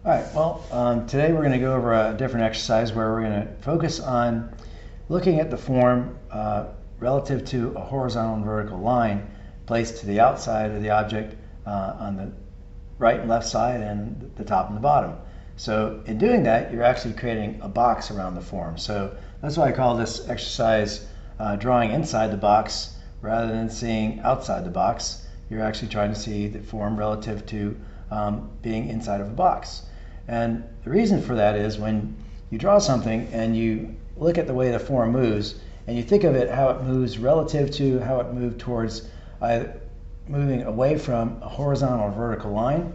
All right, well, today we're going to go over a different exercise where we're going to focus on looking at the form relative to a horizontal and vertical line placed to the outside of the object on the right and left side and the top and the bottom. So in doing that, you're actually creating a box around the form. So that's why I call this exercise drawing inside the box rather than seeing outside the box. You're actually trying to see the form relative to being inside of a box. And the reason for that is when you draw something and you look at the way the form moves and you think of it how it moves relative to how it moved towards moving away from a horizontal or vertical line,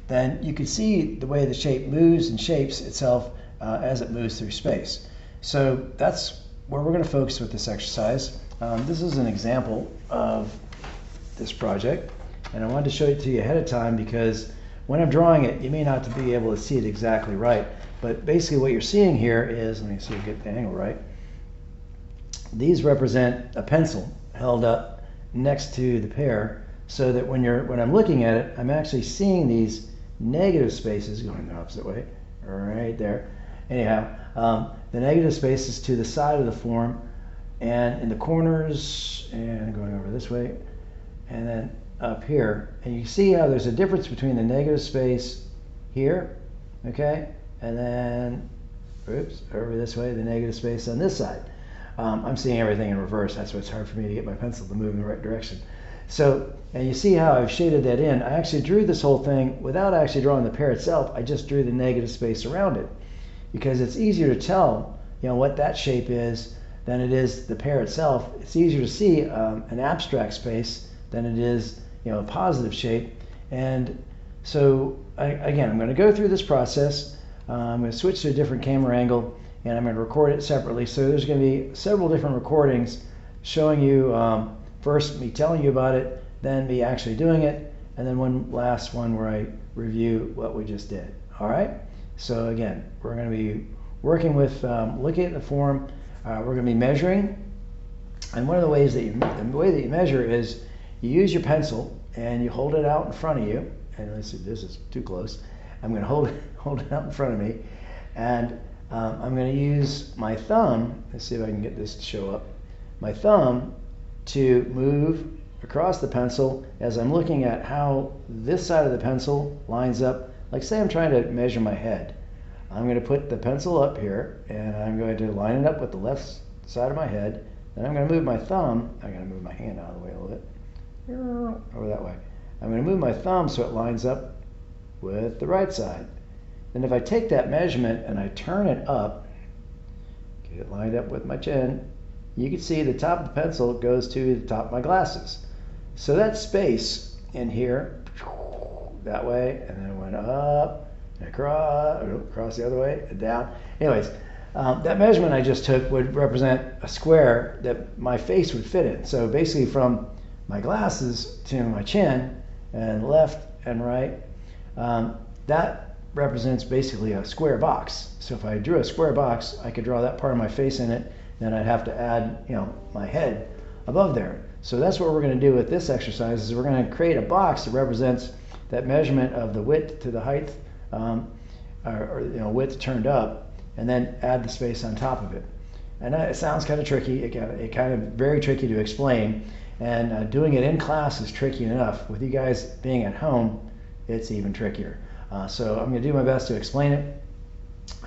then you can see the way the shape moves and shapes itself as it moves through space. So that's where we're going to focus with this exercise. This is an example of this project, and I wanted to show it to you ahead of time because when I'm drawing it, you may not be able to see it exactly right, but basically what you're seeing here is, let me see if I get the angle right, these represent a pencil held up next to the pear so that when I'm looking at it, I'm actually seeing these negative spaces going the opposite way, right there. Anyhow, the negative spaces to the side of the form and in the corners and going over this way and then up here, and you see how there's a difference between the negative space here, okay, and then oops, over this way, the negative space on this side. I'm seeing everything in reverse. That's why it's hard for me to get my pencil to move in the right direction. So, and you see how I've shaded that in. I actually drew this whole thing without actually drawing the pear itself. I just drew the negative space around it because it's easier to tell, what that shape is than it is the pear itself. It's easier to see an abstract space than it is a positive shape. And so again, I'm going to go through this process. I'm going to switch to a different camera angle and I'm going to record it separately. So there's going to be several different recordings showing you first me telling you about it, then me actually doing it, and then one last one where I review what we just did. All right, so again, we're going to be working with looking at the form. We're going to be measuring, and one of the ways that you measure is you use your pencil and you hold it out in front of you. And let's see, this is too close. I'm going to hold it out in front of me, and I'm going to use my thumb. Let's see if I can get this to show up. My thumb to move across the pencil as I'm looking at how this side of the pencil lines up. Like say I'm trying to measure my head. I'm going to put the pencil up here and I'm going to line it up with the left side of my head. Then I'm going to move my thumb. I'm going to move my hand out of the way a little bit. Over that way. I'm going to move my thumb so it lines up with the right side. Then if I take that measurement and I turn it up, get it lined up with my chin, you can see the top of the pencil goes to the top of my glasses. So that space in here, that way, and then it went up and across the other way and down. Anyways, that measurement I just took would represent a square that my face would fit in. So basically from my glasses to my chin and left and right, that represents basically a square box. So if I drew a square box, I could draw that part of my face in it, then I'd have to add my head above there. So that's what we're going to do with this exercise is we're going to create a box that represents that measurement of the width to the height, or width turned up, and then add the space on top of it. And it sounds kind of tricky. It kind of very tricky to explain, and doing it in class is tricky enough. With you guys being at home, it's even trickier. So I'm going to do my best to explain it,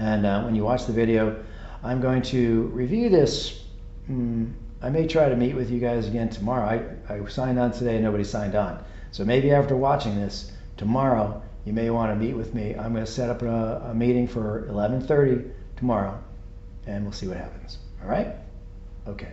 and when you watch the video, I'm going to review this. I may try to meet with you guys again tomorrow. I signed on today, nobody signed on. So maybe after watching this, tomorrow you may want to meet with me. I'm going to set up a meeting for 11:30 tomorrow, and we'll see what happens. All right? Okay.